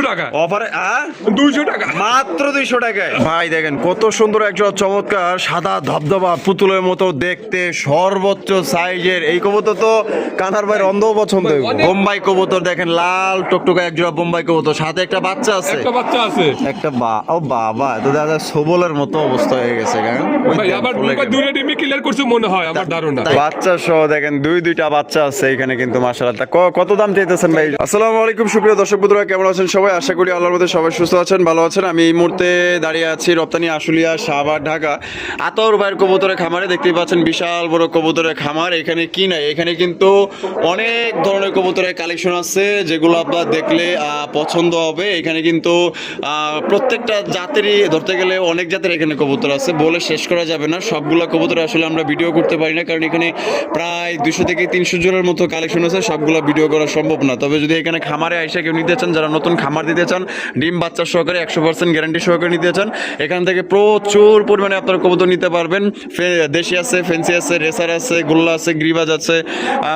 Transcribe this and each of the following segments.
টাকা অফারে 200 টাকা মাত্র 200 টাকায়। ভাই দেখেন কত সুন্দর একজন চমৎকার সাদা ধবধবা পুতুলের মতো দেখতে সর্বোচ্চ সাইজের এই কবুতর তো কানার ভাইয়ের অন্ধ পছন্দ। বোম্বাই কবুতর দেখেন লাল টকটকে এক জোড়া বোম্বাই কবুতর, সাথে একটা বাচ্চা আছে। একটা ও বাবা, তো দাদা সবলের মতো অবস্থা হয়ে গেছে। ভাই আবার দুইটা ডিমই ক্লিয়ার করছে মনে হয় আমার ধারণা। বাচ্চা সহ দেখেন দুইটা বাচ্চা আছে এখানে কিন্তু মাশাআল্লাহ। কত দাম চাইতেছেন ভাই? আসসালামু আলাইকুম সুপ্রিয় দর্শক বন্ধুরা, কেমন আছেন সবাই? আশা করি আল্লাহর মধ্যে সবাই সুস্থ আছেন, ভালো আছেন। আমি এই মুহূর্তে দাঁড়িয়ে আছি রপ্তানি আশুলিয়া শাহবাগ ঢাকা আতর ভাইয়ের কবুতরের খামারে। দেখতেই পাচ্ছেন বিশাল বড় কবুতরের খামার। এখানে কি নাই, এখানে কিন্তু অনেক ধরনের কবুতরের কালেকশন আছে যেগুলো আপনার দেখলে পছন্দ হবে। এখানে কিন্তু প্রত্যেকটা জাতেরই ধরতে গেলে অনেক জাতের এখানে কবুতর আছে, বলে শেষ করা যাবে না। সবগুলো কবুতর আসলে আমরা ভিডিও করতে পারি না, কারণ এখানে প্রায় 200 থেকে 300 জনের মতো কালেকশন আছে, সবগুলো ভিডিও করা সম্ভব না। তবে যদি এখানে খামারে আইসা কেউ নিতে চান, যারা নতুন খামার দিতে চান, ডিম বাচ্চা সহকারে 100% গ্যারান্টি সহকারে নিতে চান, এখান থেকে প্রচুর পরিমাণে আপনারা কবুতর নিতে পারবেন। দেশি আছে, ফেন্সি আছে, রেসার আছে, গোল্লা আছে, গ্রিবাজ আছে,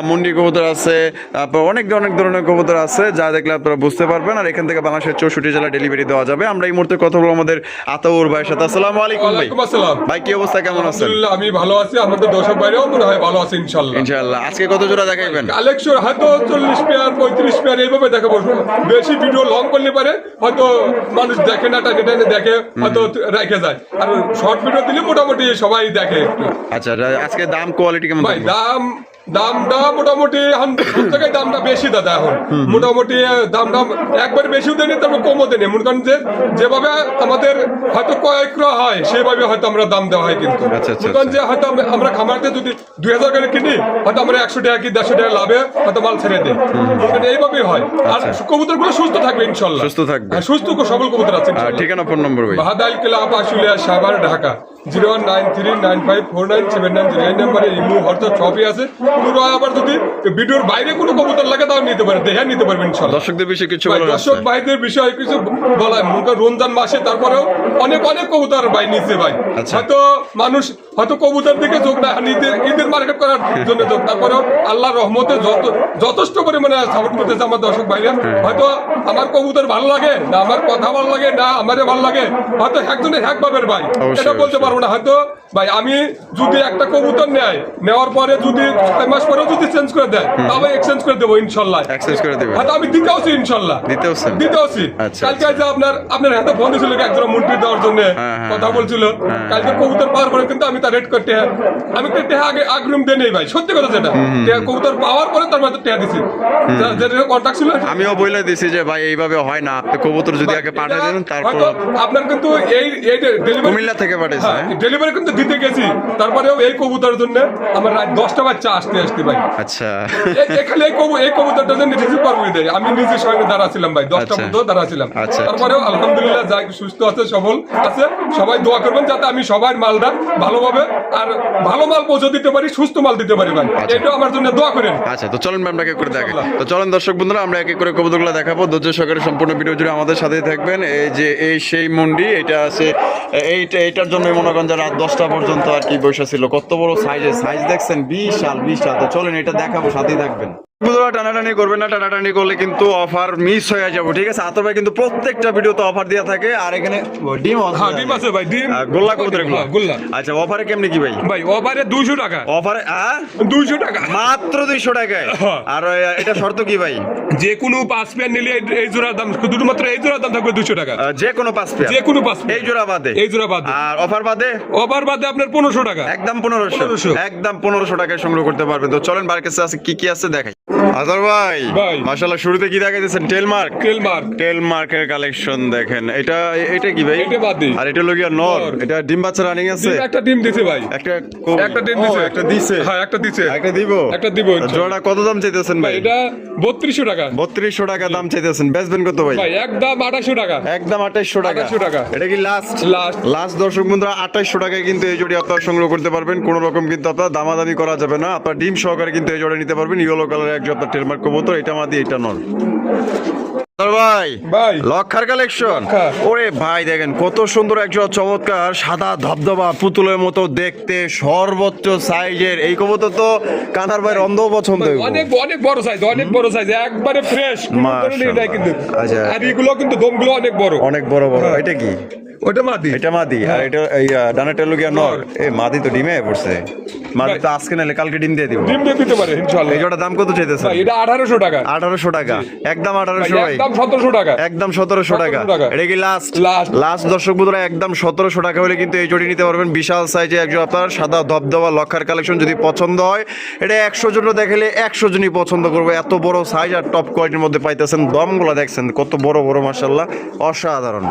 মুন্ডি কবুতর আছে, তারপর অনেক ধরনের কবুতর আছে, যা দেখলে আপনারা বুঝতে পারবেন। আর এখান থেকে বাংলাদেশের 64 জেলা ডেলিভারি দেওয়া যাবে। আমরা এই মুহূর্তে কথা বলবো আমাদের আতাউর ভাইয়ের সাথে। আসসালামু আলাইকুম ভাই। ভাই কি অবস্থা, কেমন আছেন? আমি ভালো আছি, আমাদের দর্শক ভাইরাও মনে হয় ভালো আছে ইনশাআল্লাহ। ইনশাআল্লাহ। আজকে কত জোড়া দেখাইবেন? কালেকশন হয়তো 40 পেয়ার 35 পেয়ার এইভাবে দেখাবো। বেশি ভিডিও লং করলে পারে হয়তো মানুষ দেখে না, টানে দেখে হয়তো রেখে যায়। আর শর্ট ভিডিও দিলে মোটামুটি সবাই দেখে একটু। আচ্ছা, আজকে দাম কোয়ালিটি কেমন? ভাই দামটা মোটামুটি জায়গায় দামটা বেশি দাদা। এখন মোটামুটি দামটা একবার বেশিও দেয়নি, তারপর কমও দেয়নি। মনে করেন যে যেভাবে আমাদের হয়তো ক্রয় হয় সেভাবে হয়তো আমরা দাম দেওয়া হয়। কিন্তু মনে করেন যে হয়তো আমরা খামারতে যদি 2000 করে কিনি, হয়তো আমরা 100 টাকা কি 150 টাকা লাভে হয়তো মাল ছেড়ে দিই। এইভাবেই হয়। আর কবুতর গুলো সুস্থ থাকবে ইনশাল্লাহ, সুস্থ থাকবে, সুস্থ সবল কবুতর আছে। ঠিকানা ফোন নম্বর ভাই? বাহাদাইল ক্লাব আশুলিয়া শাহবাগ ঢাকা 01939549790। এই নম্বরে ইমো হোয়াটসঅ্যাপ সবই আছে। আবার যদি ভিডিওর বাইরে কোনো কবুতর লাগে তাও নিতে পারে, দেখে নিতে পারবেন ইনশাআল্লাহ। দর্শকদের বিষয়ে কিছু বলার আছে? দর্শক ভাইদের বিষয়ে কিছু বলা, রমজান মাসে তারপরেও অনেক কবুতর ভাই নিচ্ছে ভাই। হয়তো মানুষ হয়তো কবুতর দিকে যোগ না, ঈদের মার্কেট করার জন্য যোগ, তারপরেও আল্লাহর রহমতে যথেষ্ট পরিমাণে সাপোর্ট করতেছে আমার দর্শক ভাইরা। হয়তো আমার কবুতর ভালো লাগে না, আমার কথা ভালো লাগে না, আমারে ভালো লাগে, হয়তো একজনের এক ভাবের ভাই, এটা বলতে পারবো না। হয়তো ভাই আমি যদি একটা কবুতর নেওয়ার পরে যদি 6 মাস পরেও যদি চেঞ্জ করে দেয়, তাহলে এক্সচেঞ্জ করে দেবো ইনশাল্লাহ। এক্সচেঞ্জ করে দেবেন? হয়তো আমি দিতেওছি ইনশাল্লাহ, দিতেওছি। কালকে যে আপনার হাতে ফোন দিয়েছিল একজন মুন্টি দেওয়ার জন্য কথা বলছিল, কালকে কবুতর পাওয়ার পরে কিন্তু আমি তার রেট করতে আমি আগে আগ্রহ দিয়ে নেই ভাই, সত্যি কথা যেটা। কবুতর পাওয়ার পরে তার মধ্যে টেয়া দিছি, যেটা কন্ট্যাক্ট ছিল আমিও বলে দিছি যে ভাই এইভাবে হয় না, আপনি কবুতর যদি আগে পাঠিয়ে দেন তারপর আপনার কিন্তু এই ডেলিভারি কুমিল্লা থেকে পাঠিয়েছে, ডেলিভারি কিন্তু দিতে গেছি, তারপরেও এই কবুতরের জন্য আমার রাত 10টা বাচ্চা আসতে ভাই। আচ্ছা, এখানে এই কবুতরটা জন্য রিসিভ করবো দেয়, আমি নিজের সঙ্গে দাঁড়া ছিলাম ভাই, 10টা মতো দাঁড়া ছিলাম। তারপরেও আলহামদুলিল্লাহ যাই সুস্থ আছে, সবল আছে। সবাই দোয়া করবেন যাতে আমি সবার মালটা ভালোভাবে আর ভালো মাল পৌঁছে দিতে পারি, সুস্থ মাল দিতে পারি ভাই, এটা আমার জন্য দোয়া করেন। আচ্ছা, তো চলেন আমরা এক করে দেখাই। তো চলেন দর্শক বন্ধুরা, আমরা এক এক করে কবুতরগুলো দেখাবো। ধৈর্য সহকারে সম্পূর্ণ ভিডিও জুড়ে আমাদের সাথেই থাকবেন। এই যে এই সেই মন্ডি, এটা আছে এইটার জন্য মনে করেন যে রাত 10টা পর্যন্ত আর কি বসে ছিল। কত বড় সাইজ দেখছেন, বিশাল। তো চলেন এটা দেখাবো, সাথেই থাকবেন। টানাটানি করবেন না, টানাটানি করলে কিন্তু অফার মিস হয়ে যাবে, ঠিক আছে? আতর ভাই কিন্তু প্রত্যেকটা ভিডিওতে অফার দেওয়া থাকে। আর এখানে ডিম আছে ভাই, ডিম গোল্লা কবুতর গোল্লা। আচ্ছা, অফারে কেমনি কি ভাই? ভাই অফারে 200 টাকা। অফারে 200 টাকা, মাত্র 200 টাকায়। আর এটা শর্ত কি ভাই? যে কোনো 5 পেয়ার নিলে এই জোড়ার দাম, শুধুমাত্র এই জোড়ার দাম থাকবে 200 টাকা। যে কোনো 5 পেয়ার, যে কোনো 5 এই জোড়া বাদে, এই জোড়া বাদে। আর অফার বাদে আপনার 1500 টাকা, একদম 1500, একদম 1500 টাকায় সংগ্রহ করতে পারবেন। তো চলেন বার কাছে আছে কি আছে দেখাই। আজর ভাই মাশাআল্লাহ, শুরুতে কি দেখাইতেছেন? টেলমার্কের কালেকশন দেখেন। এটা কি ভাই? এটা বাদি। আর এটা লগিয়া নর, এটা ডিম বাচ্চা রানিং আছে। একটা ডিম দিছে ভাই, একটা ডিম দিছে, একটা দিছে। হ্যাঁ, একটা দিছে, একটা দিব। জোড়া কত দাম চাইতেছেন ভাই? এটা 3200 টাকা। 3200 টাকা দাম চাইতেছেন, বেচবেন কত ভাই? ভাই একদম 2800 টাকা, একদম 2800 টাকা। এটা কি লাস্ট দর্শক বন্ধুরা? 2800 টাকায় কিন্তু এই জোড়ি আপনারা সংগ্রহ করতে পারবেন। কোনো রকম কিন্তু আপনারা দামাদামি করা যাবে না। আপনারা ডিম সহকারে কিন্তু এই জোড়া নিতে পারবেন। ইয়েলো কালারের এক জোড়া টেলমার্ক কবুতর, এটা মাদি, এটা নর। ভাই ভাই লক্ষার কালেকশন। লক্ষা। ওরে ভাই দেখেন কত সুন্দর একজন চমৎকার সাদা ধবধবা পুতুলের মতো দেখতে সর্বোচ্চ সাইজের এই কবুতর তো কানার ভাই রন্ধও পছন্দ হইবো। অনেক অনেক বড় সাইজ, অনেক বড় সাইজ, একবারে ফ্রেশ, কোনো ধরনের মাশাআল্লাহ। নাই কিন্তু। আচ্ছা। আর এগুলো কিন্তু দমগুলো অনেক বড়। অনেক বড় বড়। হ্যাঁ। এটা কি? ওটা মাদি। এটা মাদি আর এটা এই ডানাটা লুকিয়া নর। এই মাদি তো ডিমে পড়ছে। মাদি তো আজকে নালে কালকে ডিম দিয়ে দিব। ডিম দিয়ে দিতে পারে ইনশাআল্লাহ। এই জোড়া দাম কত চাইতেছেন? ভাই এটা 1800 টাকা। 1800 টাকা। একদম 1800 ভাই। একদম 1700 টাকা। একদম 1700 টাকা। 1700 টাকা। এটা কি লাস্ট? Last। লাস্ট দর্শক বন্ধুরা একদম 1700 টাকা হলে কিন্তু এই জোড়ি নিতে পারবেন। বিশাল সাইজে একজন আপনার সাদা ধবধবা লক্ষার কালেকশন যদি পছন্দ হয় এটা 100 জন দেখালে 100 জনই পছন্দ করবে। এত বড় সাইজ আর টপ কোয়ালিটির মধ্যে পাইতেছেন। দমগুলো দেখছেন কত বড় বড় মাশাআল্লাহ, অসাধারণ।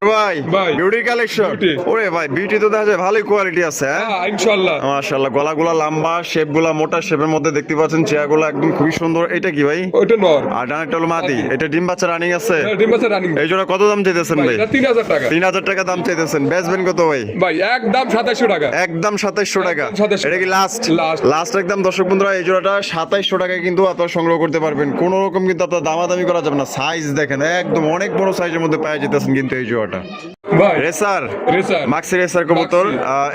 ভাই ভাই। Beauty collection. Beauty। ওরে ভাই বিউটি তো দেখা যায় ভালোই কোয়ালিটি আছে হ্যাঁ? হ্যাঁ ইনশাআল্লাহ। মাশাআল্লাহ গলাগুলা লম্বা, শেপগুলা মোটা শেপের মধ্যে দেখতে পাচ্ছেন, চেয়ারগুলো একদম খুবই সুন্দর। এটা কি ভাই? ওটা নর। আর ডানাটা হলো মাদি। এটা ডিম বাচ্চা রানিং আছে। ডিম বাচ্চা রানিং। এই জোড়া কত দাম চাইতেছেন ভাই? এটা 3000 টাকা। 3000 টাকা দাম চাইতেছেন। বেচবেন কত ভাই? ভাই একদম 2700 টাকা। একদম 2700 টাকা। একদম 2700 এটা কি লাস্ট? Last। লাস্ট একদম দর্শক বন্ধুরা এই জোড়াটা 2700 টাকায় কিন্তু আপনারা সংগ্রহ করতে পারবেন। কোনো রকম কিন্তু আপনার দামাদামি করা যাবে না। সাইজ দেখেন একদম অনেক বড় সাইজের মধ্যে পাওয়া যেতেছেন কিন্তু এই জোড়াটা। ভাই রেসার রেসার। মাক্সি রেসার কবুতর।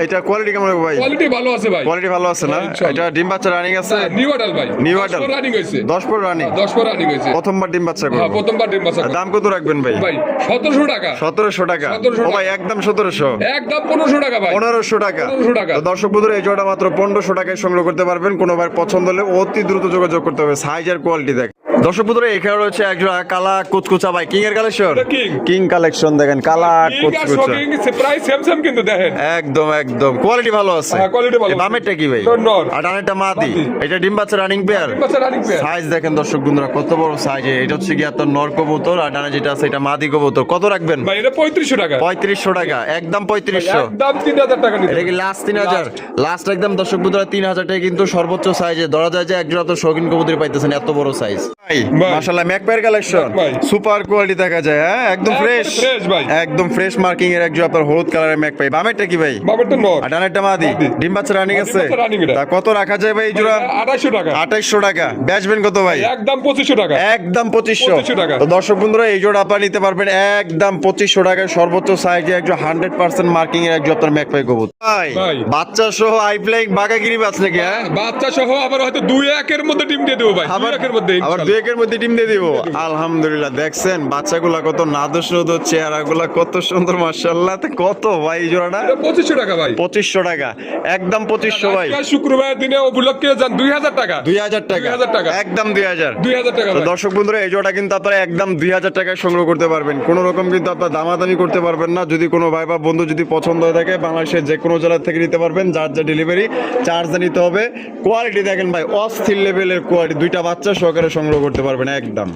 এটা কোয়ালিটি কেমন হবে ভাই? কোয়ালিটি ভালো আছে ভাই। কোয়ালিটি ভালো আছে না? হ্যাঁ, ইনশাআল্লাহ। এটা ডিম বাচ্চা রানিং আছে? নিউ অ্যাডাল ভাই। New adult. 10 রানিং হইছে। 10 পর রানিং। 10 পর রানিং হইছে। প্রথমবার ডিম বাচ্চা হ্যাঁ করব। প্রথমবার ডিম বাচ্চা। দাম কত রাখবেন ভাই? ভাই 1700 টাকা। 1700 টাকা। 1700 ও ভাই একদম 1700। একদম 1500 টাকা ভাই। 1500 টাকা। 1500 টাকা। তো দর্শক বন্ধুরা এই জোড়া মাত্র 1500 টাকায় সংগ্রহ করতে পারবেন। কোনো ভাই পছন্দ হলে অতি দ্রুত যোগাযোগ করতে হবে। সাইজ আর কোয়ালিটি দেখ। দর্শক বন্ধুরা এখানে রয়েছে এক জোড়া কালা কুচকুচা ভাই কিং এর কালেকশন। এটা king। কিং কালেকশন দেখেন কালা ঠিক আছে, কুচকুচা। শোকিং প্রাইস সেম সেম কিন্তু দেখেন। একদম একদম কোয়ালিটি ভালো আছে। হ্যাঁ, quality ভালো এই বামেরটা কি ভাই? এটা নর। আর ডানেরটা মাদি। মাদি। এটা ডিম বাচ্চা রানিং পেয়ার। ডিম বাচ্চা রানিং পেয়ার। সাইজ দেখেন দর্শক বন্ধুরা কত বড় সাইজ। এটা হচ্ছে কি আপনার নর কবুতর আর ডানে যেটা আছে এটা মাদি কবুতর। কত রাখবেন? ভাই এটা 3500 টাকা। 3500 টাকা। একদম 3500। একদম 3000 টাকা নিতে। এটা কি লাস্ট 3000? লাস্ট একদম দর্শক বন্ধুরা 3000 টাকা কিন্তু সর্বোচ্চ সাইজে ধরা যায় যে একজন তো শৌখিন কবুতর পাইতেছেন এত বড় সাইজ। ভাই ভাই। মাশাআল্লাহ ম্যাকপায়ার কালেকশন। ভাই। সুপার কোয়ালিটি দেখা যায় হ্যাঁ একদম একবারে ফ্রেশ। fresh ভাই। একদম ফ্রেশ মার্কিং এর একজন আপনার হলুদ কালারের ম্যাকপাই। বামেরটা কি ভাই? বাবারটা নর। আর ডানেরটা মাদি। মাদি। ডিম বাচ্চা রানিং ডিম আছে? বাচ্চা running এটা। তা কত রাখা যায় ভাই এই জোড়া? 2800 টাকা। 2800 টাকা। বেচবেন কত ভাই? একদম 2500 টাকা। একদম 2500 2500 টাকা। তো দর্শক বন্ধুরা এই জোড়া আপনারা নিতে পারবেন একদম 2500 টাকায় সর্বোচ্চ সাইজে একজন 100% মার্কিং এর একজন আপনার ম্যাকপাই কবুতর। ভাই ভাই। বাচ্চা সহ আই ফ্লাইং বাগাগিরি বাজ নাকি হ্যাঁ? বাচ্চা সহ আবার হয়তো 2-1 এর মধ্যে ডিম দিয়ে দেবো ভাই। 2-1 এর মধ্যে আবার ইনশাআল্লাহ। 2 একের মধ্যে ডিম দিয়ে দিব। আলহামদুলিল্লাহ দেখছেন বাচ্চাগুলা কত নাদুস নদুর, চেহারাগুলা কত সুন্দর মাশাআল্লাহ। তে কত ভাই এই জোড়াটা? এটা 2500 টাকা ভাই। 2500 টাকা। একদম 2500 ভাই। আজকে শুক্রবার দিনে উপলক্ষে যান 2000 টাকা। 2000 টাকা। 2000 টাকা। একদম 2000। 2000 টাকা তো ভাই। দর্শক বন্ধুরা এই জোড়া কিন্তু আপনারা একদম 2000 টাকায় সংগ্রহ করতে পারবেন। কোনো রকম কিন্তু আপনারা দামাদামি করতে পারবেন না। যদি কোনো ভাই বা বন্ধু যদি পছন্দ হয়ে থাকে বাংলাদেশের যে কোনো জেলা থেকে নিতে পারবেন। যার যা ডেলিভারি চার্জ নিতে হবে। কোয়ালিটি দেখেন ভাই অস্থির লেভেলের কোয়ালিটি। দুইটা বাচ্চা সহকারে সংগ্রহ করতে পারবেন একদম।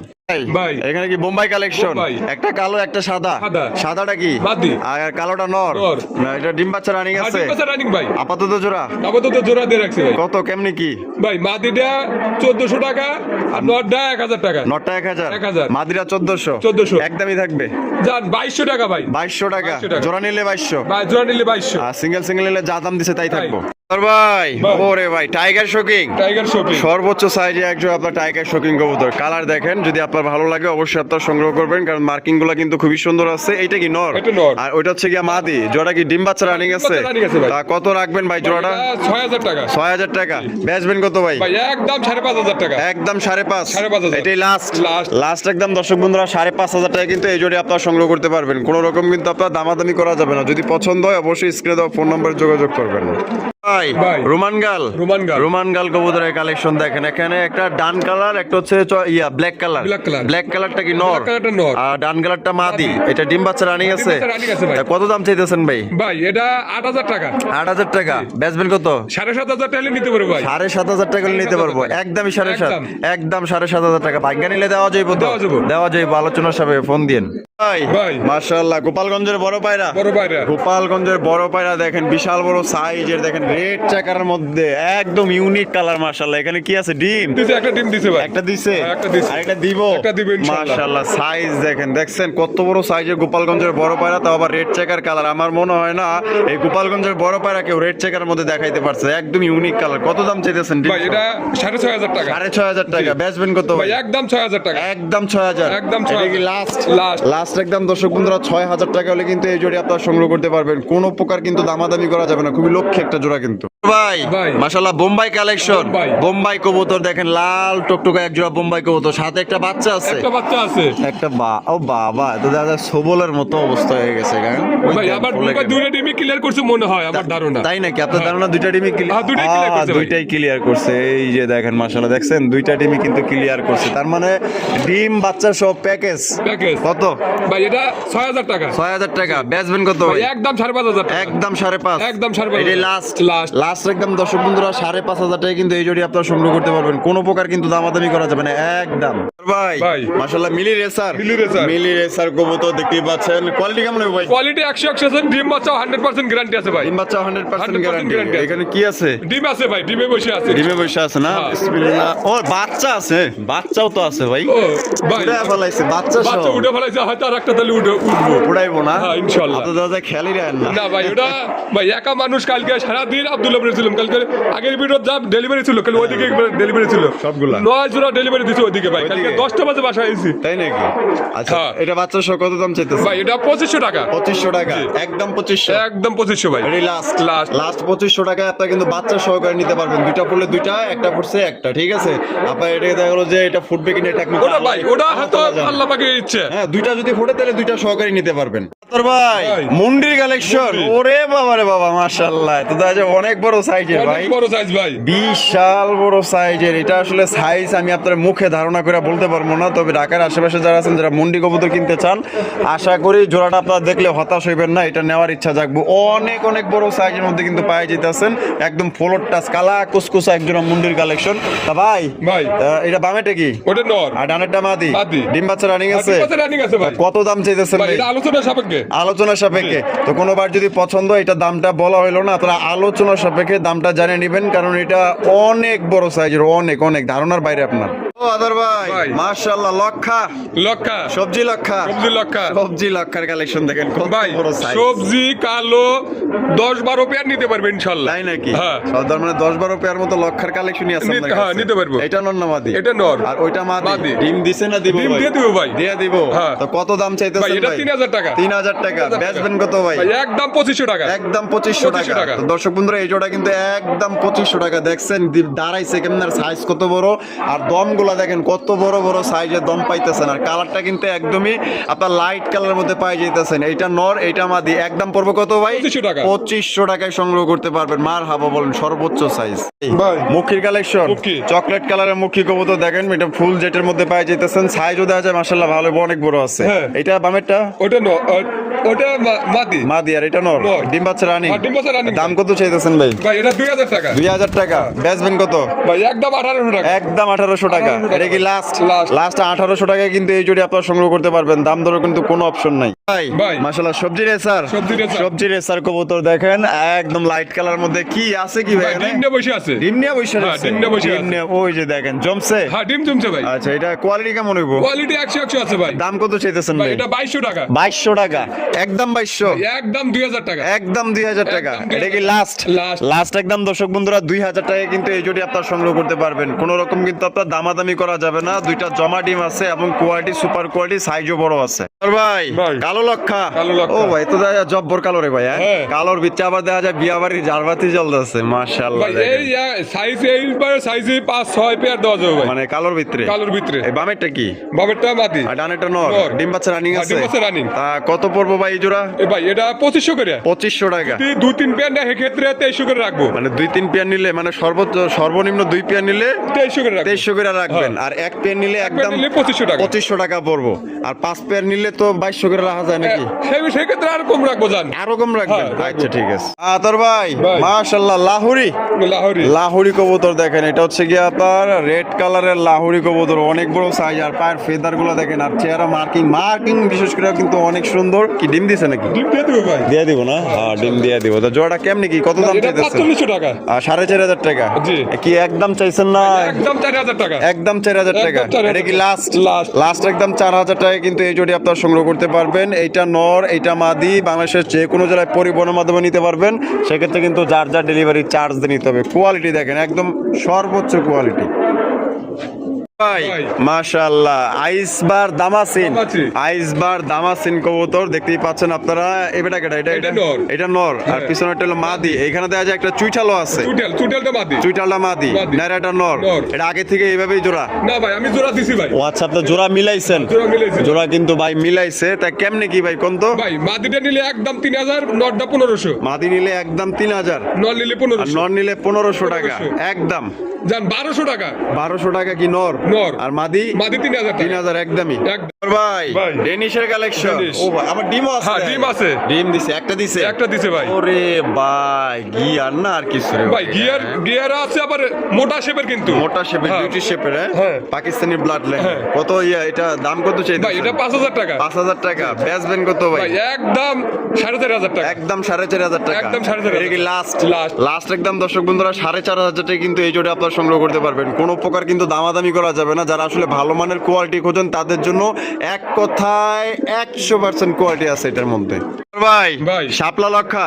ভাই। এখানে কি বোম্বাই কালেকশন? বোম্বাই। একটা কালো একটা সাদা। সাদা। সাদাটা কি? মাদি। আর কালোটা নর। নর। না এটা ডিম বাচ্চা রানিং আর আছে? ডিম বাচ্চা রানিং ভাই। আপাতত জোড়া আপাতত জোড়া দিয়ে রাখছি ভাই। কত কেমনি কি? ভাই মাদিটা 1400 টাকা আর নরটা 1000 টাকা। নটা 1000। 1000 মাদিরা 1400। 1400 একদমই থাকবে যান 2200 টাকা ভাই। 2200 টাকা। 2200 টাকা। জোড়া নিলে 2200। ভাই জোড়া নিলে 2200। আর সিঙ্গেল সিঙ্গেল নিলে যা দাম দিছে তাই তাই। থাকবো। আর ভাই ভাই। ওরে ভাই টাইগার শোকিং। Tiger shopping. সর্বোচ্চ সাইজে একজন আপনার টাইগার শোকিং কবুতর। কালার দেখেন যদি আপনার ভালো লাগে অবশ্যই আপনার সংগ্রহ করবেন কারণ মার্কিং গুলা কিন্তু খুবই সুন্দর আছে। এইটা কি নর? এটা নর। আর ওইটা হচ্ছে গিয়া মাদি। জোড়া কি ডিম বাচ্চা রানিং আছে? বাচ্চা running আছে ভাই। তা কত রাখবেন ভাই জোড়াটা? 6000 টাকা। 6000 টাকা। বেচবেন কত ভাই? ভাই একদম 5500 টাকা। একদম 5.5। 5.5 এটাই লাস্ট। Last। লাস্ট একদম দর্শক বন্ধুরা 5.5 টাকা কিন্তু এই জোড়ি আপনারা সংগ্রহ করতে পারবেন। কোনো রকম কিন্তু আপনার দামাদামি করা যাবে না। যদি পছন্দ হয় অবশ্যই স্ক্রিনে দেওয়া ফোন নম্বরে যোগাযোগ করবেন। ভাই ভাই। রোমান গাল। রোমান গাল। রোমান গাল কবুতরের কালেকশন দেখেন। এখানে একটা ডান কালার একটা হচ্ছে black colour. Black color। Black কালারটা কি নর? Black কালারটা নর। আর ডান কালারটা মাদি। এটা ডিম বাচ্চা রানিং আছে? বাচ্চা running আছে ভাই। তা কত দাম চাইতেছেন ভাই? ভাই এটা 8000 টাকা। 8000 টাকা। বেচবেন কত? 7500 টাকা নিতে পারবো ভাই। 7500 টাকা নিতে পারবো। 7500 একদমই 7.5। একদম। একদম 7500 টাকা। ভাগ্য নিলে দেওয়া যাইব তো? দেওয়া যাবে। দেওয়া যাইব। আলোচনার সাপেক্ষে ফোন দিন। ভাই ভাই। মাশাআল্লাহ গোপালগঞ্জের বড় পায়রা বড় পায়রা। গোপালগঞ্জের বড় পায়রা দেখেন বিশাল বড় সাইজের দেখেন রেড চাকার মধ্যে একদম ইউনিক কালার মাশাআল্লাহ এখানে কি আছে ডিম দিছে একটা ডিম দিছে ভাই। একটা দিছে হ্যাঁ, একটা দিছে। আর একটা দিব একটা দিবে ইনশাআল্লাহ। মাশাআল্লাহ সাইজ দেখছেন কত বড় সাইজের গোপালগঞ্জের বড় পায়রা তাও আবার রেড চেকার কালার আমার মনে হয় না এই গোপালগঞ্জের বড় পায়রা কেউ রেড চেকার মধ্যে দেখাইতে পারছে একদম ইউনিক কালার কত দাম চাইতেছেন ডিম ভাই এটা 6,500 টাকা। 6,500 টাকা বেচবেন কত ভাই একদম 6,000 টাকা। একদম 6,000 একদম এটা কি 6,000 লাস্ট লাস্ট। লাস্ট একদম দর্শক বন্ধুরা 6,000 টাকা হলে কিন্তু এই জোড়ি আপনারা সংগ্রহ করতে পারবেন কোনো প্রকার কিন্তু দামাদামি করা যাবে না খুবই লক্ষ্যে একটা জোড়া কিন্তু ভাই ভাই। মাশাআল্লাহ বোম্বাই কালেকশন বোম্বাই। বোম্বাই কবুতর দেখেন লাল টকটকা এক জোড়া বোম্বাই কবুতর সাথে একটা বাচ্চা আছে একটা বাচ্চা আছে। একটা ও বাবা তো দাদা সবলের মতো অবস্থা হয়ে গেছে গান ভাই আবার দুইটা ডিমই ক্লিয়ার করছে মনে হয় আমার ধারণা। তাই নাকি আপনার ধারণা দুইটা টিমই হ্যাঁ, দুইটাই clear করছে ভাই। দুইটাই ক্লিয়ার করছে এই যে দেখেন মাশাআল্লাহ দেখছেন দুইটা টিমই কিন্তু ক্লিয়ার করছে তার মানে ডিম বাচ্চা সব প্যাকেজ প্যাকেজ কত ভাই এটা 6,000 টাকা। 6,000 টাকা বেচবেন কত ভাই একদম 5,500 টাকা। একদম 5.5 একদম 5,500 এটাই লাস্ট লাস্ট। লাস্ট একদম দর্শক বন্ধুরা 5,500 টাকা কিন্তু এই জোড়ি আপনারা সংগ্রহ করতে পারবেন কোনো প্রকার কিন্তু দামাদামি করা যাবে না একদম ভাই ভাই। মাশাআল্লাহ মিলি রেসার মিলি রেসার কবুতর দেখতেই পাচ্ছেন কোয়ালিটি কেমন হবে ভাই কোয়ালিটি 100% ডিম বাচ্চা 100% গ্যারান্টি আছে ভাই। ডিম বাচ্চা 100% 100% গ্যারান্টি guarantee আছে। এখানে কি আছে ডিম আছে ভাই, ডিমে বসে আছে। ডিমে বসে আছে না হ্যাঁ। বিসমিল্লাহ ও বাচ্চা আছে বাচ্চাও তো আছে ভাই ও ভাই উড়ে ফেলাইছে বাচ্চা বাচ্চা সহ উঠে ফেলাইছে হয়তো আর একটা তাহলে উঠবো। উড়াইবো না হ্যাঁ, ইনশাআল্লাহ। আপনার দাদা খেয়ালই রাখেন না না ভাই ওটা ভাই একা মানুষ কালকে সারাদিন আব্দুল্লাহ ছিলাম কালকে আগের ভিডিও যা ডেলিভারি ছিল কাল ওইদিকে ডেলিভারি ছিল সবগুলা? 9 জোড়া ডেলিভারি দিছি ওইদিকে ভাই কালকে ওইদিকে? 10টা বাজে বাসায় আইছি। তাই নাকি আচ্ছা হ্যাঁ। এটা বাচ্চা সহ কত দাম চাইতেছে ভাই এটা 2500 টাকা। 2500 টাকা একদম 2500 একদম 2500 ভাই। এটাই লাস্ট লাস্ট। লাস্ট 2500 টাকায় আপনারা কিন্তু বাচ্চা সহকারে নিতে পারবেন দুইটা পড়লে দুইটা একটা পড়ছে একটা ঠিক আছে আপনার এটা দেখা গেলো যে এটা ফুটবে কিনা এটা একমাত্র ওটা ভাই ওটা হয়তো আল্লাহ জানে। আল্লাহ পাকের ইচ্ছে। হ্যাঁ দুইটা যদি ফোটে তাহলে দুইটা সহকারী নিতে পারবেন তোর ভাই ভাই। মুন্ডির কালেকশন মুন্ডি। ওরে বাবা রে বাবা মাশাআল্লাহ তো দেখা অনেক বড় সাইজের ভাই অনেক বড় সাইজ ভাই। বিশাল বড় সাইজের এটা আসলে সাইজ আমি আপনার মুখে ধারণা করে বলতে পারবো না তবে ঢাকার আশেপাশে যারা আছেন যারা মুন্ডি কবুতর কিনতে চান আশা করি জোড়াটা আপনারা দেখলে হতাশ হইবেন না এটা নেওয়ার ইচ্ছা জাগবো অনেক অনেক বড় সাইজের মধ্যে কিন্তু পায়ে যেতেছেন একদম ফ্লোর টাচ কালা কুসকুসা একজোড়া মুন্ডির কালেকশন তা ভাই ভাই। এটা বামেটা কি ওটা নর। আর ডানেরটা মাদি মাদি। ডিম বাচ্চা রানিং আছে ডিম বাচ্চা running আছে ভাই। কত দাম চাইতেছেন ভাই ভাই এটা আলোচনা সাপেক্ষে। আলোচনা সাপেক্ষে তো কোনোবার যদি পছন্দ এটা দামটা বলা হইলো না আপনারা আলোচনা সাপেক্ষে দামটা জানিয়ে নেবেন কারণ এটা অনেক বড় সাইজের অনেক অনেক ধারণার বাইরে আপনার ও আদার ভাই ভাই। মাশাআল্লাহ লক্ষা লক্ষা সবজি লক্ষা সবজি লক্ষা। সবজি লক্ষার কালেকশন দেখেন কত ভাই বড় সাইজ সবজি কালো 10-12 পেয়ার নিতে পারবে ইনশাআল্লাহ। তাই নাকি হ্যাঁ। সর্দার মানে 10-12 পেয়ার মতো লক্ষার কালেকশনই আছে আপনার হ্যাঁ, কাছে। নিতে পারবো। এটা নর না মাদি এটা নর। আর ওইটা মাদি মাদি। ডিম দিছে না দিব ডিম ভাই দিয়ে দিব ভাই। দিয়ে দিব হ্যাঁ। তো কত দাম ভাই চাইতেছেন এটা ভাই 3,000 টাকা। 3,000 টাকা 3,000 বেচবেন কত ভাই ভাই একদম 2500 টাকা। একদম 2500 টাকা 2500 টাকা। তো দর্শক বন্ধুরা এই জোড়া কিন্তু একদম 2500 টাকা দেখছেন দাঁড়াইছে কেমন সাইজ কত বড় আর দমগুলা দেখেন কত বড় বড় সাইজের দম পাইতেছেন আর কালারটা কিন্তু একদমই আপনার লাইট কালারের মধ্যে পাই যাইতেছেন এইটা নর এইটা মাদি একদম পড়বে কত ভাই 2500 টাকা। 2500 টাকায় সংগ্রহ করতে পারবেন মার হাবা বলেন সর্বোচ্চ সাইজ ভাই। মুখির কালেকশন মুখী। চকলেট কালারের মুখী কবুতর দেখেন এটা ফুল জেটের মধ্যে পাই যাইতেছেন সাইজও দেখা যায় মাশাআল্লাহ ভালো অনেক বড় আছে হ্যাঁ। এটা বামেরটা ওটা নর ওটা মাদি। মাদি আর এটা নর নর। ডিম বাচ্চা রানী আর ডিম বাচ্চা running। দাম কত চাইতেছেন ভাই ভাই এটা 2000 টাকা। 2000 টাকা বেচবেন কত ভাই একদম 1800 টাকা। একদম 1800 টাকা 1800 এটা কি লাস্ট Last। লাস্ট 1800 টাকায় কিন্তু এই জোড়ি আপনারা সংগ্রহ করতে পারবেন দাম দরে কিন্তু কোনো অপশন নাই ভাই ভাই। মাশাআল্লাহ সবজি রেসার সবজি রেসার। সবজি রেসার কবুতর দেখেন একদম লাইট কালার মধ্যে কি আছে কি ভাই ভাই ডিম নিয়ে বসে আছে। ডিম নিয়ে বসে হ্যাঁ, আছে ডিম নিয়ে বসে ডিম আছে। নিয়ে ওই যে দেখেন জমছে হ্যাঁ ডিম জমছে ভাই। আচ্ছা এটা কোয়ালিটি কেমন হইব কোয়ালিটি 100 আছে ভাই। দাম কত চাইতেছেন ভাই ভাই এটা 2200 টাকা। 2200 টাকা একদম 2200 একদম 2000 টাকা। একদম 2000 টাকা একদম 2000 এটা কি লাস্ট Last। লাস্ট একদম দর্শক বন্ধুরা 2000 টাকায় কিন্তু এই জোড়ি আপনারা সংগ্রহ করতে পারবেন কোনো রকম কিন্তু আপনার দামাদামি করা যাবে না দুইটা জমা ডিম আছে এবং কোয়ালিটি সুপার কোয়ালিটি সাইজও বড় আছে আর ভাই ভাই। কালো লক্ষা কালো লক্ষা। ও ভাই তো দেখা যায় জব্বর কালো রে ভাই হ্যাঁ? হ্যাঁ। কালোর ভিতরে আবার দেখা যায় বিয়া বাড়ির জারবাতি জ্বলতেছে মাশাআল্লাহ ভাই দেখেন। এই সাইজ এইবার সাইজে 5-6 পেয়ার দেওয়া যাবে ভাই। মানে কালোর ভিতরে কালোর ভিতরে। এই বামেরটা কি বামেরটা মাদি। আর ডানেরটা নর নর। ডিম বাচ্চা রানিং হ্যাঁ, আছে ডিম বাচ্চা running। তা কত পড়বো ভাই এই জোড়া? ভাই এটা 2500 করে। 2500 টাকা। যদি 2-3 পেয়ার নেয় সেক্ষেত্রে 2300 করে রাখবো। মানে 2-3 পেয়ার নিলে মানে সর্বনিম্ন 2 পেয়ার নিলে 2300 করে রাখবো। 2300 করে রাখবেন। আর এক পেয়ার নিলে একদম 2500 টাকা। 2500 টাকা পড়বো। আর 5 পেয়ার নিলে তো 2200 করে রাখা যায় নাকি? সেক্ষেত্রে আর কম রাখবো জান। আরো কম রাখবেন? হ্যাঁ, রাখবো। আচ্ছা ঠিক আছে। আতর ভাই ভাই। মাশাআল্লাহ লাহোরি লাহোরি কবুতর দেখেন, এটা হচ্ছে গিয়ে আপনার রেড কালারের লাহোরি কবুতর, অনেক বড় সাইজ। আর পায়ের ফেদার গুলো দেখেন, আর চেহারা মার্কিং বিশেষ করে কিন্তু অনেক সুন্দর। কি ডিম দিছে নাকি? ডিম দিয়ে দেবো ভাই। দিয়ে দিব না? হ্যাঁ ডিম দিয়ে দিব। তো জোড়াটা কেমনি কি কত দাম এটা চাইতেছেন? 4500 টাকা। 4500 টাকা। জি। কি একদম চাইছেন না? একদম 4000 টাকা। একদম 4000 টাকা। একদম 4000 এটা কি লাস্ট? লাস্ট। লাস্ট একদম 4000 টাকায় কিন্তু এই জোড়ি আপনারা সংগ্রহ করতে পারবেন। এইটা নর, এইটা মাদি। বাংলাদেশের যে কোনো জেলায় পরিবহনের মাধ্যমে নিতে পারবেন। সেক্ষেত্রে কিন্তু যার ডেলিভারি চার্জ দিয়ে নিতে হবে। কোয়ালিটি দেখেন একদম সর্বোচ্চ কোয়ালিটি ভাই। মাশাআল্লাহ আইসবার দামাসিন, আইসবার দামাসিন কবুতর দেখতেই পাচ্ছেন আপনারা। এটা কেটা? এটা নর। আর পিছনেরটা হলো মাদি। এখানে দেখা যায় একটা চুইঠালও আছে। চুইটালটা মাদি। চুইঠালটা মাদি। না এটা নর। এটা আগে থেকে এইভাবেই জোড়া? না ভাই আমি জোড়া দিছি ভাই। ও আচ্ছা, আপনি জোড়া মিলাইছেন? জোড়া কিন্তু ভাই মিলাইছে। তা কেমনে কি ভাই কোন তো? ভাই মাদিটা নিলে একদম 3000, নরটা 1500। মাদি নিলে একদম 3000, নর নিলে আর 1500। নর নিলে 1500 টাকা একদম। জান 1200 টাকা। 1200 টাকা কি নর? নর। আর মাদি? মাদি 3000 টাকা। 3000 একদমই। একদম। ভাই ভাই। ডেনিশের কালেকশন। ডেনিশ। ও ভাই আমার ডিমও আছে। হ্যাঁ ডিম আছে। ডিম দিছে? একটা দিছে? একটা দিছে ভাই। ওরে ভাই গিয়ার না আর কিছু রে ভাই গিয়ার আছে আবার মোটা শেপের কিন্তু। মোটা শেপের, হ্যাঁ। বিউটি শেপের। হ্যাঁ। Pakistani blood line. হ্যাঁ। কত এটা দাম কত চাইছেন? ভাই এটা 5000 টাকা। 5000 টাকা। বেচবেন কত ভাই? ভাই একদম 4500 টাকা। একদম 4500 টাকা। একদম 4500 এটা কি লাস্ট? লাস্ট। লাস্ট একদম দর্শক বন্ধুরা 4500 টাকায় কিন্তু এই জোড়া আপনারা সংগ্রহ করতে পারবেন। কোনো প্রকার কিন্তু দামাদামি করা যাবে না। যারা আসলে ভালো মানের কোয়ালিটি খোঁজেন তাদের জন্য এক কথায় 100% কোয়ালিটি আছে এটার মধ্যে। ভাই ভাই। শাপলা লক্ষা।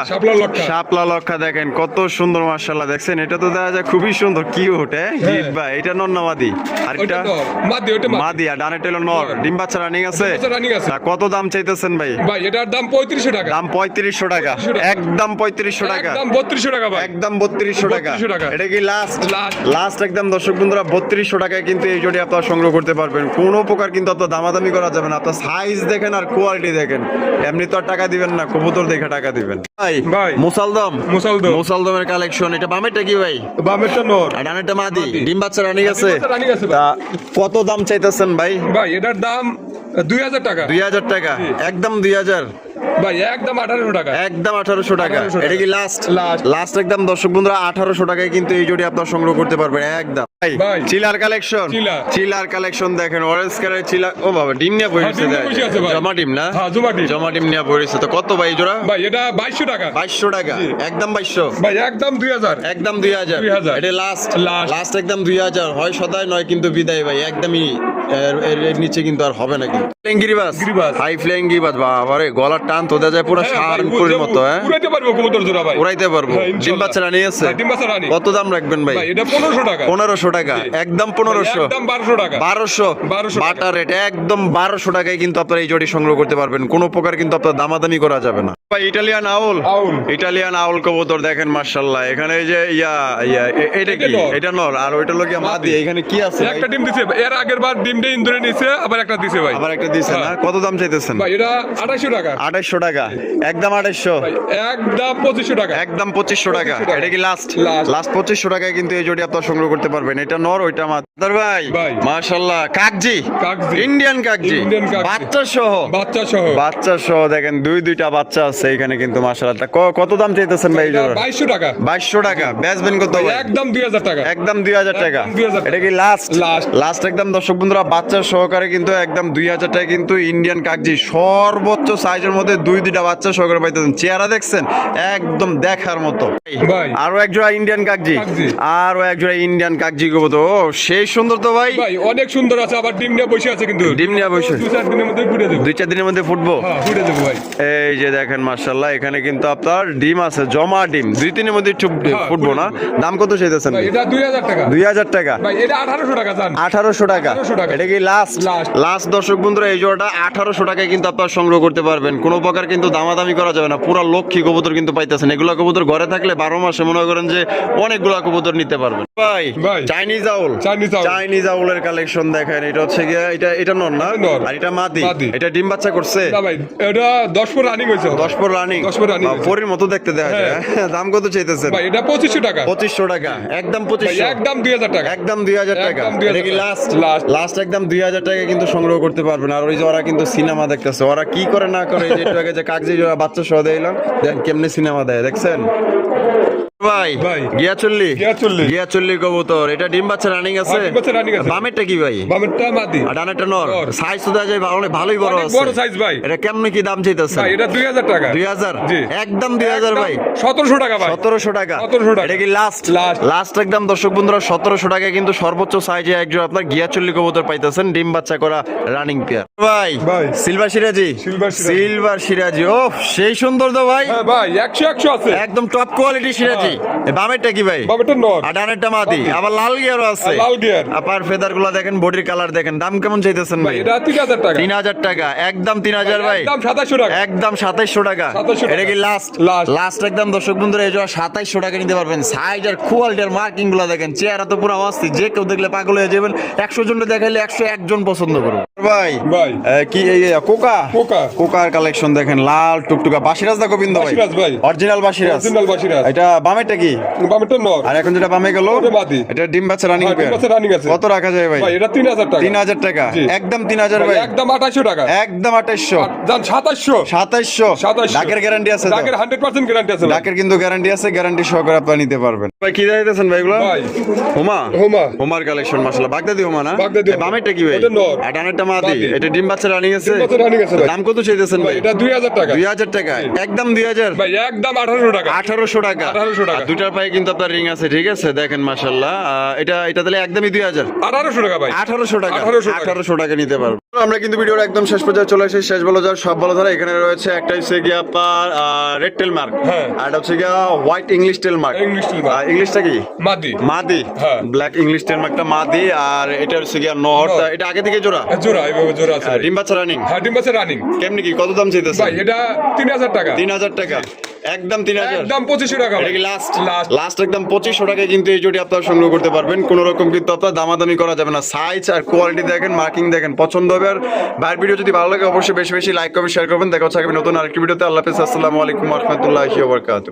শাপলা লক্ষা দেখেন কত সুন্দর মাশাআল্লাহ। দেখছেন এটা তো দেখা যায় খুবই সুন্দর, কিউট। গিফট ভাই। এটা নর না মাদি? আর এটা মাদি। ওটা মাদি। আর ডানেরটা হলো নর। ডিম বাচ্চা রানিং আছে? রানিং আছে। তা কত দাম চাইতেছেন ভাই? ভাই এটার দাম 3500 টাকা। দাম 3500 টাকা। একদম 3500 টাকা। একদম 3200 টাকা ভাই। একদম 3200 টাকা। 3200 টাকা। এটা কি লাস্ট? লাস্ট। লাস্ট একদম দর্শক বন্ধুরা 3200 টাকায় কিন্তু এই জোড়ি আপনারা সংগ্রহ করতে পারবেন। কোনো প্রকার কিন্তু আপনার দামাদামি করা যাবে না। আপনার সাইজ দেখেন আর কোয়ালিটি দেখেন। এমনি তো আর টাকা দিবেন না, কবুতর দেখে টাকা দিবেন। ভাই। মুসালদম। মুসালদম। মুসালদমের কালেকশন। এটা বামেরটা কি ভাই? বামেরটা নর। আর ডানেরটা মাদি। ডিম বাচ্চা রানিং আছে? ডিম বাচ্চা রানিং আছে ভাই। তা কত দাম চাইতেছেন ভাই? ভাই এটার দাম 2000 টাকা। 2000 টাকা। একদম 2000। ভাই একদম 1800 টাকা। একদম 1800 টাকা। 1800 টাকা। এটা কি লাস্ট? লাস্ট। লাস্ট একদম দর্শক বন্ধুরা 1800 টাকায় কিন্তু এই জোড়ি আপনারা সংগ্রহ করতে পারবেন একদম। ভাই। Chiller collection. চিলার কালেকশন দেখেন, অরেঞ্জ কালারের চিলা। ও বাবা ডিম নিয়ে বইছে। ডিম নিয়ে বসে আছে ভাই। জমা ডিম না? হ্যাঁ জমা ডিম। জমা ডিম নিয়ে বইছে। তো কত ভাই জোড়া? ভাই এটা 2200 টাকা। 2200 টাকা। একদম 2200। ভাই একদম 2000। একদম 2000। 2000 এটা লাস্ট। লাস্ট। লাস্ট একদম 2000। হয় সদাই নয় কিন্তু বিদায় ভাই। একদমই এর নিচে কিন্তু আর হবে না কিন্তু। ফ্লাইং গিরিবাজ। হাই ফ্লাইং গিরিবাজ। বাবা রে গলার টান তো দেয়া যায় পুরো শার্কুরের মতো। উড়াইতে পারবো কবুতর জোড়া ভাই। উড়াইতে পারবো। হ্যাঁ, ইনশাআল্লাহ। ডিম বাচ্চা রানিং আছে? ডিম বাচ্চা রানিং। কত দাম রাখবেন ভাই? ভাই এটা 1500 টাকা। 1500 টাকা। একদম 1500। একদম 1200 টাকা। 1200। 1200 বাটা রেট একদম 1200 টাকায় কিন্তু আপনারা এই জোড়ি সংগ্রহ করতে পারবেন। কোনো প্রকার কিন্তু আপনার দামাদামি করা যাবে না। ভাই ইটালিয়ান আউল। ইটালিয়ান আউল কবুতর দেখেন মাশাআল্লাহ। এখানে এই যে এটা কি? এটা নর। আর ওইটা হলো কি মাদি। এখানে কি আছে? একটা ডিম দিছে। এর আগের বার ডিম দিয়ে ইন্দুরে নিছে, আবার একটা দিছে ভাই। আবার একটা দিছে না? কত দাম চাইতেছেন? ভাই এটা 2800 টাকা। 2800 টাকা। একদম 2800। ভাই একদম 2500 টাকা। একদম 2500 টাকা। এটা কি লাস্ট? লাস্ট 2500 টাকায় কিন্তু এই জোড়ি আপনারা সংগ্রহ করতে পারবেন। এটা নর, ওইটা মাদি। ভাই মাশাআল্লাহ কাকজি। ইন্ডিয়ান কাকজি। বাচ্চা সহ। বাচ্চা সহ দেখেন দুইটা বাচ্চা আছে এখানে কিন্তু মাশাআল্লাহ। কত দাম চাইতেছেন ভাই? 2200 টাকা। 2200 টাকা। বেচবেন কত ভাই? একদম 2000 টাকা। একদম 2000 টাকা। 2000 এটা কি লাস্ট? লাস্ট। লাস্ট একদম দর্শক বন্ধুরা বাচ্চা সহকারে কিন্তু একদম 2000 টাকা কিন্তু ইন্ডিয়ান কাকজি সর্বোচ্চ সাইজের মধ্যে দুইটা বাচ্চা সহকারে পাইতেছেন। চেহারা দেখছেন একদম দেখার মতো। ভাই আরো এক জোড়া ইন্ডিয়ান কাকজি। আরো এক জোড়া ইন্ডিয়ান কাকজি কবুতর। ও সেই সুন্দর তো ভাই। ভাই অনেক সুন্দর আছে, আবার ডিম নিয়ে বসে আছে কিন্তু। ডিম নিয়ে বসে 2-4 দিনের মধ্যে ফুটে দেব। 2-4 দিনের মধ্যে ফুটবো। হ্যাঁ ফুটে দেব ভাই। এই যে দেখেন মাশাআল্লাহ এখানে কিন্তু আপনার ডিম আছে, জমা ডিম। 2-3 মধ্যে ফুটবো না? দাম কত চাইতেছেন? ভাই এটা 2000 টাকা। 2000 টাকা। ভাই এটা 1800 টাকা জান। 1800 টাকা। এটা কি লাস্ট? লাস্ট দর্শক বন্ধুরা এই জোড়াটা 1800 টাকায় কিন্তু আপনারা সংগ্রহ করতে পারবেন। কোনো প্রকার কিন্তু দামাদামি করা যাবে না, পুরা লক্ষ্মী কবুতর কিন্তু পাইতেছেন। এগুলা কবুতর ঘরে থাকলে 12 মাসে মনে করেন যে অনেকগুলা কবুতর নিতে পারবেন। ভাই ভাই। Chinese owl, Chinese owl. Chinese আউলের কালেকশন দেখেন। এটা হচ্ছে গিয়া এটা নর না, নর। আর এটা মাদি। মাদি। এটা ডিম বাচ্চা করছে না ভাই, এটা 10 পর রানিং হয়েছে। 10 পর রানিং, 10 পর running হয়েছে। পরির মতো দেখতে দেখা যায়। দাম কত চাইতেছেন ভাই এটা 2500 টাকা। 2500 টাকা, একদম ভাই 2500, একদম 2000 টাকা। একদম 2000 টাকা। একদম 2000 এটা কি টাকা। লাস্ট? Last। লাস্ট একদম 2000 টাকা কিন্তু সংগ্রহ করতে পারবেন। আর ওই যে ওরা কিন্তু সিনেমা দেখতেছে, ওরা কি করে না করে, এই যে একটু আগে যে কাগজি বাচ্চা সহ দিলাম, দেখেন কেমনে সিনেমা দেয়, দেখছেন ভাই? ভাই। গিয়াচল্লি, গিয়াচল্লি। গিয়াচল্লি কবুতর। এটা ডিম বাচ্চা রানিং আছে? ডিম বাচ্চা running আছে। বামেরটা কি ভাই? বামেরটা মাদি। আর ডানেরটা নর। নর। সাইজ তো দেখা যায় অনেক ভালোই বড় অনেক আছে। বড় সাইজ ভাই। এটা কেমনে কি দাম চাইতেছে? ভাই এটা 2000 টাকা। 2000, জি। একদম 2000 ভাই। 1700 টাকা ভাই। 1700 টাকা। 1700 টাকা। এটা কি লাস্ট? Last। লাস্ট একদম দর্শক বন্ধুরা 1700 টাকায় কিন্তু সর্বোচ্চ সাইজে একজন আপনার গিয়াচল্লি কবুতর পাইতেছেন, ডিম বাচ্চা করা রানিং পেয়ার। ভাই ভাই। সিলভার সিরাজি, সিলভার সিরাজি। সিলভার সিরাজি, ও সেই সুন্দর তো ভাই, হ্যাঁ ভাই 100 আছে। একদম টপ কোয়ালিটি সিরাজি। এ বামেরটা কি ভাই? বামেরটা নর। আর ডানেরটা মাদি, আবার লাল গিয়ারও আছে। লাল গিয়ার। আপার ফেদার গুলা দেখেন, বডির কালার দেখেন। দাম কেমন চাইতেছেন ভাই ভাই? এটা 3000 টাকা। 3000 টাকা, একদম 3000 ভাই। একদম 2700 টাকা। একদম 2700 টাকা। 2700 টাকা। এটা কি লাস্ট? Last। লাস্ট একদম দর্শক বন্ধুরা এই যে 2700 টাকা নিতে পারবেন। সাইজ আর কোয়ালিটি আর মার্কিং গুলো দেখেন, চেহারা তো পুরো অস্থির, যে কেউ দেখলে পাগল হয়ে যাবেন। 100 জনকে দেখাইলে 101 জন পছন্দ করবে ভাই। ভাই। কি এই কোকা, কোকা। কোকার কালেকশন দেখেন, লাল টুকটুকা। বাসিরাজ দা গোবিন্দ ভাই, বাসিরাজ ভাই। অরিজিনাল বাসিরাজ। অরিজিনাল বাসিরাজ। এটা বামেরটা কি? বামেরটা নর। আর এখন যেটা বামে গেল ওটা মাদি। এটা ডিম বাচ্চা রানিং হ্যাঁ, ডিম পেয়ার। বাচ্চা running আছে। কত রাখা যায় ভাই? ভাই এটা 3000 টাকা। 3000 টাকা, জি। একদম 3000 ভাই ভাই। একদম 2800 টাকা। একদম 2800, জান 2700। 2700। ডাকের গ্যারান্টি আছে তো? ডাকের 100% গ্যারান্টি আছে ভাই। ডাকের কিন্তু গ্যারান্টি আছে, গ্যারান্টি সহকারে আপনি নিতে পারবেন। ভাই কি যাইতেছেন ভাই এগুলো? ভাই। হোমা, হোমা। হোমার কালেকশন মাশাআল্লাহ। বাগদাদি হোমা না? বাগদাদি হোমা। এই বামেরটা কি ভাই? ওটা নর। আর ডানেরটা মাদি। মাদি। এটা ডিম বাচ্চা রানিং আছে? ডিম বাচ্চা running আছে ভাই। দাম কত চাইতেছেন ভাই ভাই? এটা 2000 টাকা। 2000 টাকা, একদম 2000। ভাই একদম 1800 টাকা। 1800 টাকা। 1800 টাকা। আর দুইটার পায়ে কিন্তু আপনার রিং আছে, ঠিক আছে? দেখেন মাশাআল্লাহ। এটা তাহলে একদমই 2000। 1800 টাকা ভাই। 1800 টাকা, 1800 টাকা। 1800 টাকা নিতে পারবো। আমরা কিন্তু ভিডিওর একদম শেষ পর্যায়ে চলে এসেছি। শেষ বলো যার সব বলো ধরা। এখানে রয়েছে একটা হচ্ছে গিয়ে আপনার রেড টেল মার্ক, হ্যাঁ। আর এটা হচ্ছে গিয়া হোয়াইট ইংলিশ টেল মার্ক। English tail mark। ইংলিশটা কি? মাদি। মাদি। হ্যাঁ। ব্ল্যাক ইংলিশ টেল মার্কটা মাদি, আর এটা হচ্ছে গিয়া নর। নর। এটা আগে থেকে জোড়া? জোড়া, এইভাবে জোড়া আছে ভাই। ডিম বাচ্চা রানিং? হ্যাঁ ডিম বাচ্চা রানিং। কেমনি কি, কত দাম চাইতেছে? ভাই এটা 3000 টাকা। 3000 টাকা, একদম 3000। একদম 2500 টাকা এটা ভাই। কি লাস্ট? লাস্ট। লাস্ট একদম 2500 টাকায় কিন্তু এই জোড়ি আপনারা সংগ্রহ করতে পারবেন। কোনো রকম কিন্তু আপনার দামাদামি করা যাবে না। সাইজ আর কোয়ালিটি দেখেন, মার্কিং দেখেন, পছন্দ হবে। আর ভাইয়ের ভিডিও যদি ভালো লাগে অবশ্যই বেশি বেশি লাইক করবেন, শেয়ার করবেন। দেখা হচ্ছে আগামী নতুন আরেকটি ভিডিওতে। আল্লাহ হাফেজ, আসসালামু আলাইকুম ওয়া রাহমাতুল্লাহি ওয়া বারাকাতুহু।